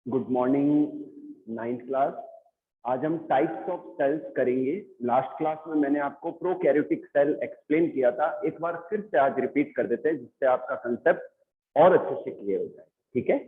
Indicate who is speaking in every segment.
Speaker 1: Good morning ninth class. आज हम types of sales करेंगे। लास्ट क्लास में मैंने आपको प्रोकैरियोटिक सेल एक्सप्लेन किया था। एक बार फिर से आज रिपीट कर देते हैं जिससे आपका कंसेप्ट और अच्छे से क्लियर हो जाए। ठीक है।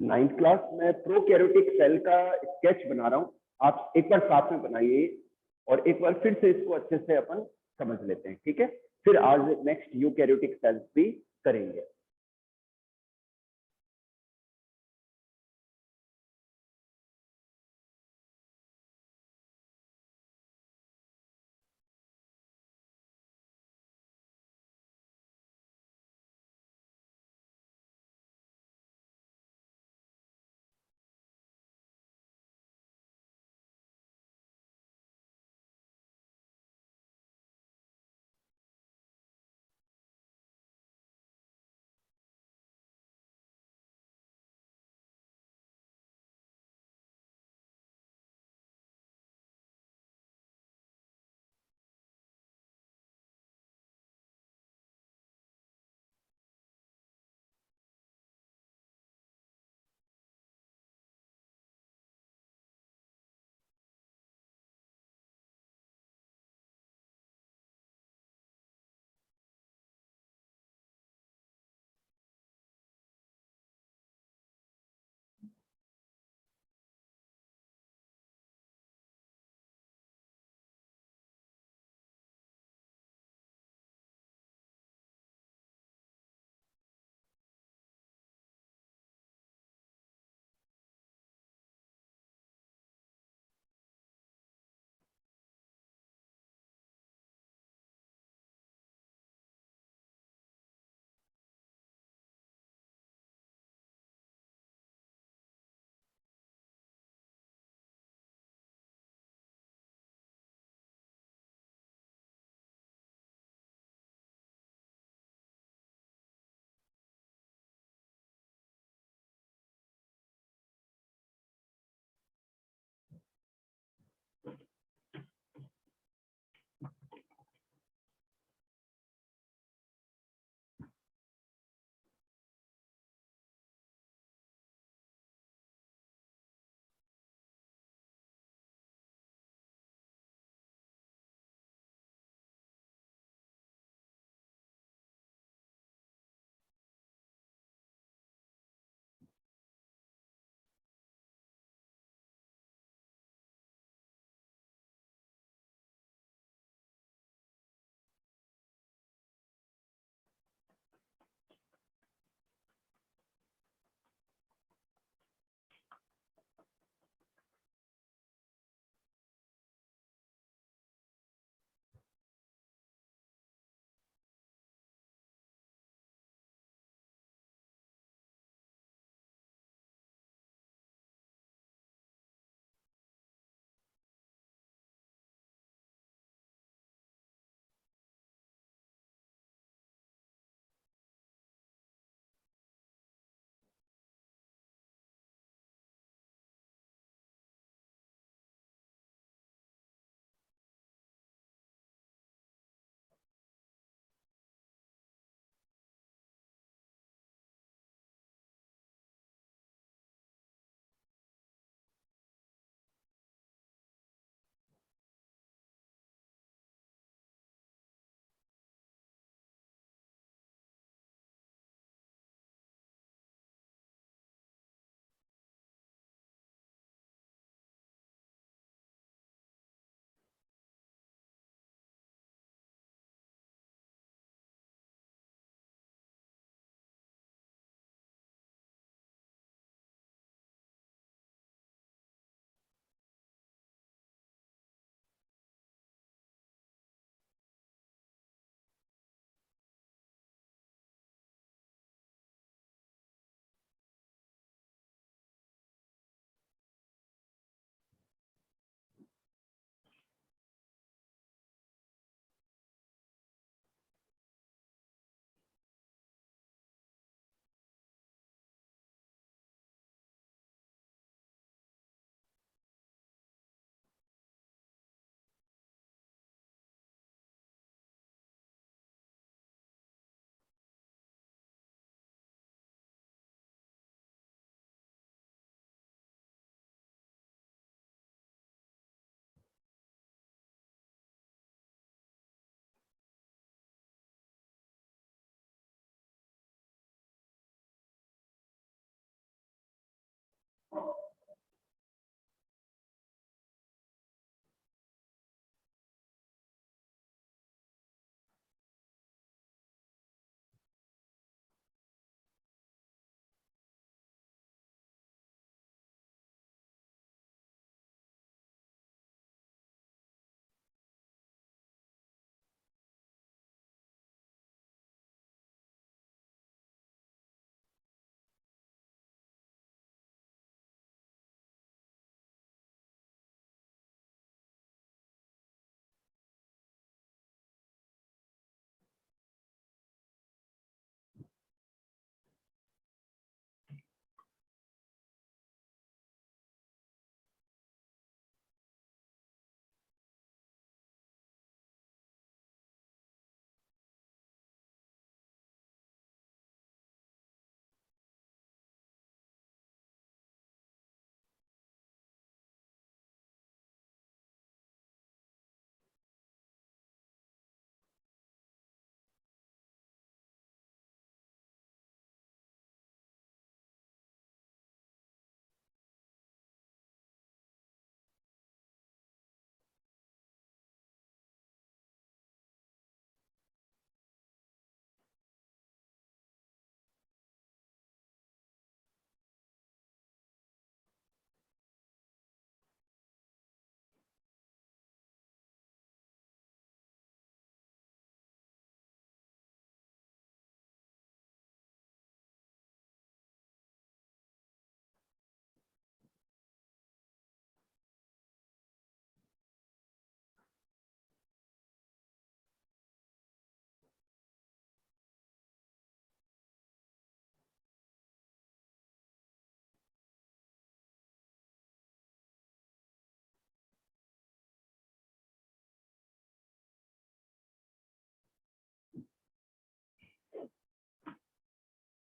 Speaker 1: नाइन्थ क्लास में प्रोकैरियोटिक सेल का स्केच बना रहा हूँ। आप एक बार साथ में बनाइए और एक बार फिर से इसको अच्छे से अपन समझ लेते हैं। ठीक है। फिर आज नेक्स्ट यूकैरियोटिक सेल्स भी करेंगे।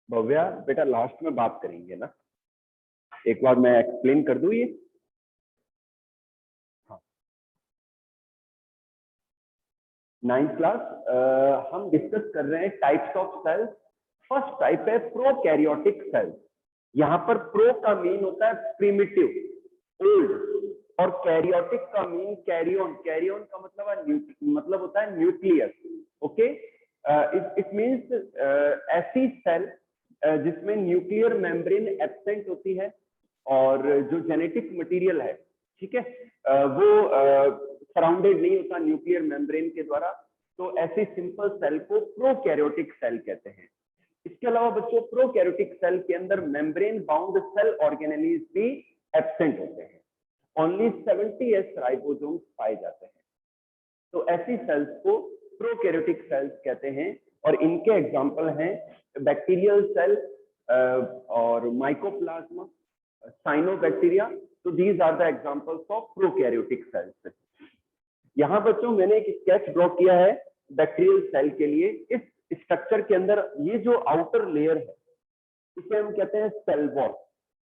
Speaker 1: भव्या बेटा लास्ट में बात करेंगे ना, एक बार मैं एक्सप्लेन कर दूं ये। हाँ, 9th क्लास हम डिस्कस कर रहे हैं types of cells. First type है प्रोकैरियोटिक सेल्स। यहाँ पर प्रो का मीन होता है प्रिमिटिव, ओल्ड, और कैरियोटिक का मीन कैरियन। कैरियन का मतलब मतलब होता है न्यूक्लियस। ओके, इट मींस ऐसी सेल जिसमें न्यूक्लियर मेम्ब्रेन एब्सेंट होती है और जो जेनेटिक मटेरियल है, ठीक है, वो सराउंडेड नहीं होता न्यूक्लियर मेम्ब्रेन के द्वारा, तो ऐसी सिंपल सेल को प्रोकैरियोटिक सेल कहते हैं। इसके अलावा बच्चों प्रोकैरियोटिक सेल के अंदर मेम्ब्रेन बाउंड सेल ऑर्गेनेलीज भी एब्सेंट होते हैं। ओनली 70s राइबोसोम्स पाए जाते हैं। तो ऐसी सेल्स को प्रोकैरियोटिक सेल्स कहते हैं और इनके एग्जांपल हैं बैक्टीरियल सेल और माइकोप्लाज्मा, साइनोबैक्टीरिया। तो these are the examples of prokaryotic cells. यहाँ बच्चों मैंने एक स्केच ड्रॉ किया है बैक्टीरियल सेल के लिए। इस स्ट्रक्चर के अंदर ये जो आउटर लेयर है इसे हम कहते हैं सेल वॉल।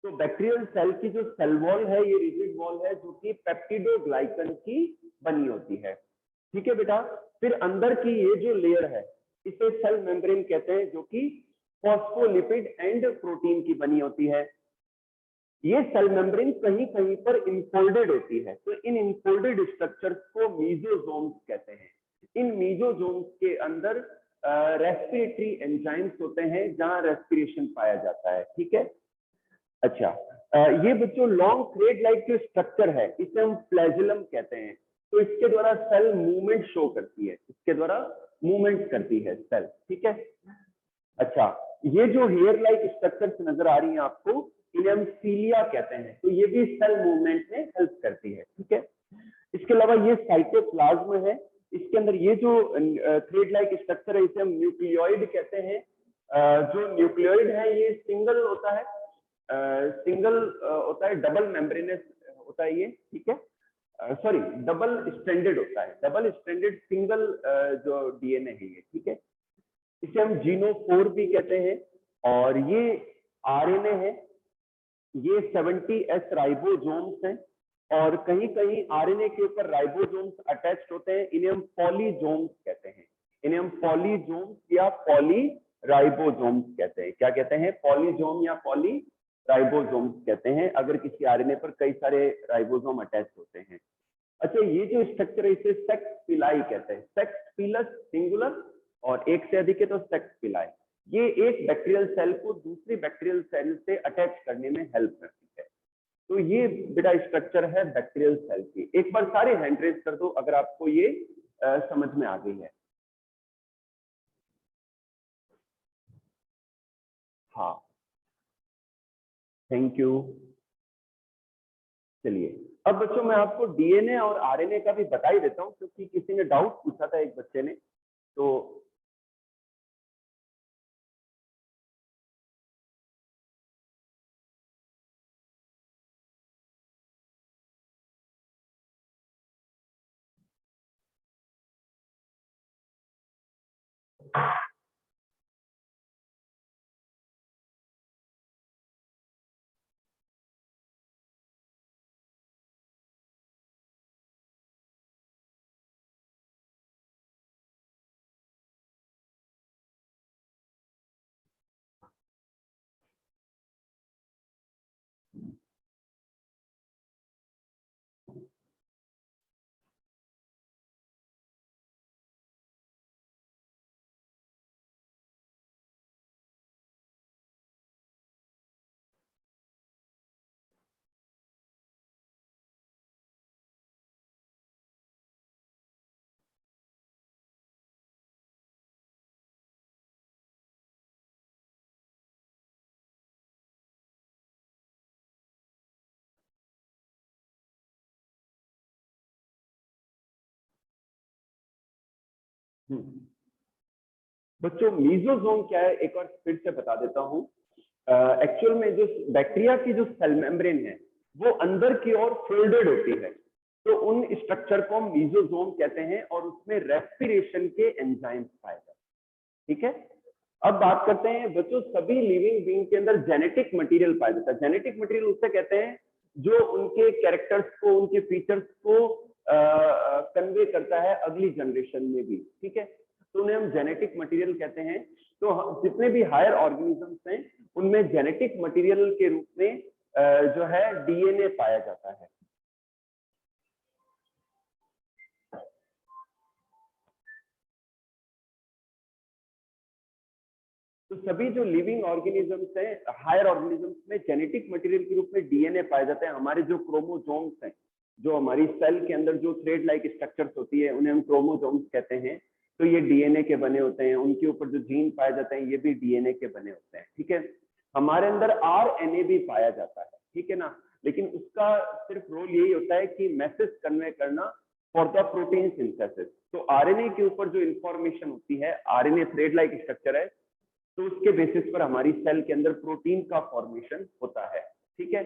Speaker 1: तो बैक्टीरियल सेल की जो सेल वॉल है ये रिजिड वॉल है जो कि पेप्टिडोग्लाइकन की बनी होती है, ठीक है बेटा। फिर अंदर की ये जो लेयर है इसे सेल मेम्ब्रेन कहते हैं जो कि फॉस्फोलिपिड एंड प्रोटीन की बनी होती है। ये सेल मेम्ब्रेन कहीं कहीं पर इनफोल्डेड होती है, तो इन इनफोल्डेड स्ट्रक्चर्स को मीजोजोम्स कहते हैं। इन मीजोजोम्स के अंदर रेस्पिरेटरी एंजाइम्स होते हैं जहां रेस्पिरेशन पाया जाता है, ठीक है। अच्छा, ये बच्चों लॉन्ग थ्रेड लाइक जो स्ट्रक्चर है इसे हम फ्लैजेलम कहते हैं। तो इसके द्वारा सेल मूवमेंट शो करती है, इसके द्वारा मूवमेंट करती है सेल, ठीक है। अच्छा, ये जो हेयर लाइक स्ट्रक्चर्स नजर आ रही हैं आपको, इन्हें हम सीलिया कहते हैं। तो ये भी सेल मूवमेंट में हेल्प करती है, ठीक है। इसके अलावा ये साइटोप्लाज्म है, इसके अंदर ये जो थ्रेड लाइक स्ट्रक्चर है इसे हम न्यूक्लियोइड कहते हैं। जो न्यूक्लियोइड है ये सिंगल होता है, डबल मेम्ब्रेनस होता है ये, ठीक है। सॉरी, डबल स्ट्रैंडेड होता है, डबल स्ट्रैंडेड सिंगल जो डीएनए है ये, ठीक है। इसे हम जीनोफोर भी कहते हैं। और ये आरएनए है, ये 70s राइबोसोम्स हैं और कहीं कहीं आरएनए के ऊपर राइबोसोम्स अटैच्ड होते हैं, इन्हें हम पॉलीजोम्स कहते हैं। इन्हें हम पॉलीजोम्स या पॉली राइबोसोम्स कहते हैं। क्या कहते हैं? पॉलीजोम या पॉली राइबोसोम्स कहते हैं अगर किसी आरएनए पर कई सारे राइबोसोम अटैच होते हैं। अच्छा, ये जो स्ट्रक्चर है इसे सेक्स पिलाई कहते हैं। सेक्स पिलस सिंगुलर और एक से अधिक है तो सेक्स पिलाई। ये एक बैक्टीरियल सेल को दूसरी बैक्टीरियल सेल से अटैच करने में हेल्प करती है। तो ये बेटा स्ट्रक्चर है बैक्टीरियल सेल की। एक बार सारे हैंड रेज कर दो अगर आपको ये समझ में आ गई है। हाँ, थैंक यू। चलिए, अब बच्चों मैं आपको डीएनए और आरएनए का भी बता ही देता हूँ क्योंकि किसी ने डाउट पूछा था एक बच्चे ने। तो बच्चों मीजोजोम क्या है एक बार फिर से बता देता हूँ। एक्चुअल में जो बैक्टीरिया की जो सेल मेम्ब्रेन है वो अंदर की ओर फोल्डेड होती है, तो उन स्ट्रक्चर को हम मीजोजोम कहते हैं और उसमें रेस्पिरेशन के एंजाइम्स पाए जाते हैं, ठीक है। अब बात करते हैं बच्चों, सभी लिविंग बीइंग के अंदर जेनेटिक मटेरियल पाया जाता है। जेनेटिक मटेरियल उससे कहते हैं जो उनके कैरेक्टर्स को, उनके फीचर्स को कन्वे करता है अगली जनरेशन में भी, ठीक है, तो उन्हें हम जेनेटिक मटेरियल कहते हैं। तो जितने भी हायर ऑर्गेनिजम्स हैं उनमें जेनेटिक मटेरियल के रूप में जो है डीएनए पाया जाता है। तो सभी जो लिविंग ऑर्गेनिजम्स हैं, हायर ऑर्गेनिजम्स में जेनेटिक मटेरियल के रूप में डीएनए पाया जाता है। हमारे जो क्रोमोसोम्स हैं, जो हमारी सेल के अंदर जो थ्रेड लाइक स्ट्रक्चर्स होती है, उन्हें हम क्रोमोसोम्स कहते हैं। तो ये डीएनए के बने होते हैं। उनके ऊपर जो जीन पाए जाते हैं ये भी डीएनए के बने होते हैं, ठीक है। हमारे अंदर आरएनए भी पाया जाता है, ठीक है ना, लेकिन उसका सिर्फ रोल यही होता है कि मैसेज कन्वे करना फॉर द प्रोटीन सिंथेसिस। तो आरएनए के ऊपर जो इंफॉर्मेशन होती है, आरएनए थ्रेड लाइक स्ट्रक्चर है, तो उसके बेसिस पर हमारी सेल के अंदर प्रोटीन का फॉर्मेशन होता है, ठीक है।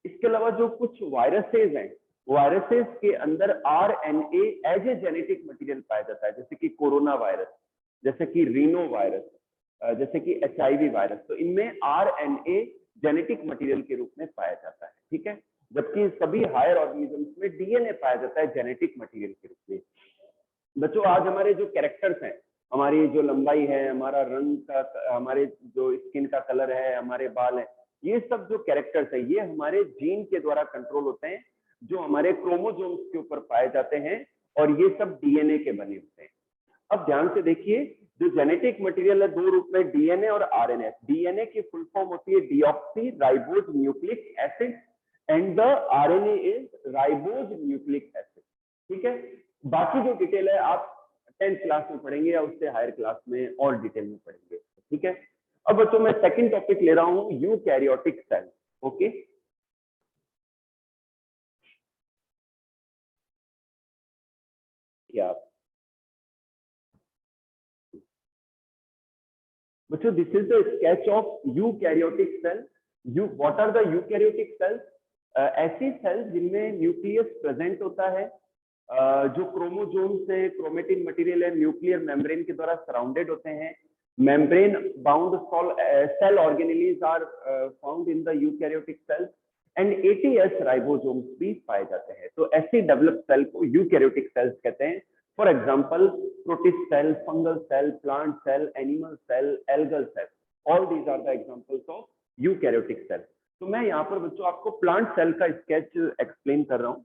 Speaker 1: इसके अलावा जो कुछ वायरसेस हैं, वायरसेस के अंदर RNA as a genetic material पाया जाता है, जैसे कि कोरोना वायरस, जैसे कि रीनो वायरस, जैसे कि एचआईवी वायरस। तो इनमें आरएनए जेनेटिक मटेरियल के रूप में पाया जाता है, ठीक है। जबकि सभी हायर ऑर्गेनिजम्स में डीएनए पाया जाता है जेनेटिक मटेरियल के रूप में। बच्चों आज हमारे जो कैरेक्टर्स हैं, हमारी जो लंबाई है, हमारा रंग का, हमारे जो स्किन का कलर है, हमारे बाल हैं, ये सब जो कैरेक्टर्स है ये हमारे जीन के द्वारा कंट्रोल होते हैं, जो हमारे क्रोमोसोम्स के ऊपर पाए जाते हैं, और ये सब डीएनए के बने होते हैं। अब ध्यान से देखिए, जो जेनेटिक मटेरियल है दो रूप में, डीएनए और आरएनए। डीएनए की फुल फॉर्म होती है deoxy ribose nucleic acid and the RNA is ribose nucleic acid, ठीक है। बाकी जो डिटेल है आप 10th क्लास में पढ़ेंगे या उससे हायर क्लास में और डिटेल में पढ़ेंगे, ठीक है। अब बच्चों मैं सेकंड टॉपिक ले रहा हूं, यूकैरियोटिक सेल, ओके। क्या बच्चों, this is the sketch of eukaryotic cell. What are the eukaryotic cells? ऐसी सेल्स जिनमें न्यूक्लियस प्रेजेंट होता है, जो क्रोमोसोम से क्रोमेटिन मटेरियल है न्यूक्लियर मेम्ब्रेन के द्वारा सराउंडेड होते हैं। Membrane bound cell organelles are found in the eukaryotic cells and 80s ribosomes भी पाए जाते हैं। तो ऐसी डेवलप सेल को यूकैरियोटिक सेल्स कहते हैं। For example protist cell, fungal cell, plant cell, animal cell, algal cell, all these are the examples of eukaryotic cell. तो मैं यहाँ पर बच्चों आपको प्लांट सेल का स्केच एक्सप्लेन कर रहा हूँ।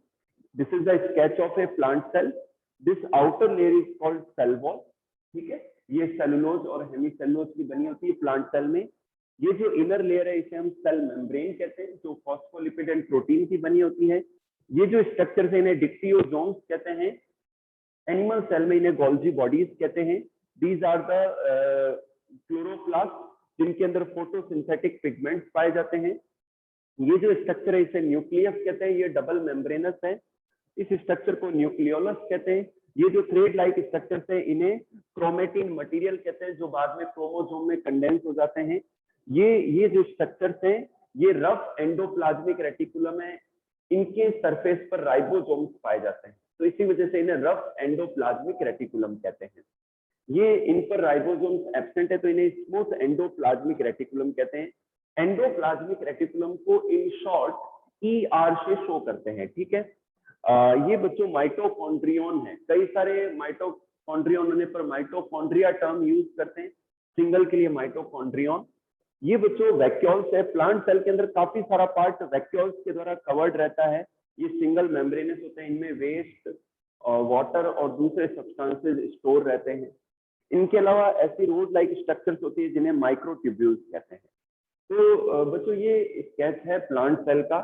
Speaker 1: This is the sketch of a plant cell. This outer layer is called cell wall, ठीक है। ये सेलुलोज और हेमीसेलुलोज की बनी होती है प्लांट सेल में। ये जो इनर लेयर है इसे हम सेल मेम्ब्रेन कहते हैं, जो फॉस्फोलिपिड एंड प्रोटीन की बनी होती है। ये जो स्ट्रक्चर है इन्हें डिक्टियोसोम्स कहते हैं। एनिमल सेल में इन्हें गोल्जी बॉडीज कहते हैं। दीज आर द क्लोरोप्लास्ट, जिनके अंदर फोटोसिंथेटिक पिगमेंट्स पाए जाते हैं। ये जो स्ट्रक्चर है इसे न्यूक्लियस कहते हैं, ये डबल मेम्ब्रेनस है। इस स्ट्रक्चर को न्यूक्लियोलस कहते हैं। ये जो थ्रेड लाइक स्ट्रक्चर्स है इन्हें क्रोमेटिन मटेरियल कहते हैं, जो बाद में क्रोमोसोम में कंडेंस हो जाते हैं। ये जो स्ट्रक्चर्स हैं ये रफ एंडोप्लाज्मिक रेटिकुलम है, इनके सरफेस पर राइबोसोम्स पाए जाते हैं, तो इसी वजह से इन्हें रफ एंडोप्लाज्मिक रेटिकुलम कहते हैं। ये इन पर राइबोसोम्स एब्सेंट है तो इन्हें स्मूथ एंडोप्लाज्मिक रेटिकुलम कहते हैं। एंडोप्लाज्मिक रेटिकुलम को इन शॉर्ट ER से शो करते हैं, ठीक है। ये बच्चों माइटोकॉन्ड्रियन है। कई सारे माइटोकॉन्ड्रियन होने पर माइटोकॉन्ड्रिया टर्म यूज करते हैं, सिंगल के लिए माइटोकॉन्ड्रियन। ये बच्चों वैक्यूल्स है। प्लांट सेल के अंदर काफी सारा पार्ट वैक्यूल्स के द्वारा कवर्ड रहता है। ये सिंगल मेम्ब्रेनस होते हैं, इनमें वेस्ट, वाटर और दूसरे सब्सटेंसेस स्टोर रहते हैं। इनके अलावा ऐसी रोड लाइक स्ट्रक्चर्स होती है जिन्हें माइक्रोट्यूब्यूल्स कहते हैं। तो बच्चों ये स्केच है प्लांट सेल का।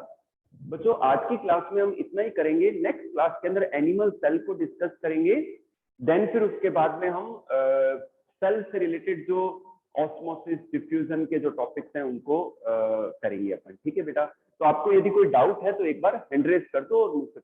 Speaker 1: बच्चों आज की क्लास में हम इतना ही करेंगे। नेक्स्ट क्लास के अंदर एनिमल सेल को डिस्कस करेंगे। देन फिर उसके बाद में हम सेल से रिलेटेड जो ऑस्मोसिस, डिफ्यूजन के जो टॉपिक्स हैं उनको करेंगे अपन, ठीक है बेटा। तो आपको यदि कोई डाउट है तो एक बार हैंड रेज कर दो और मुझसे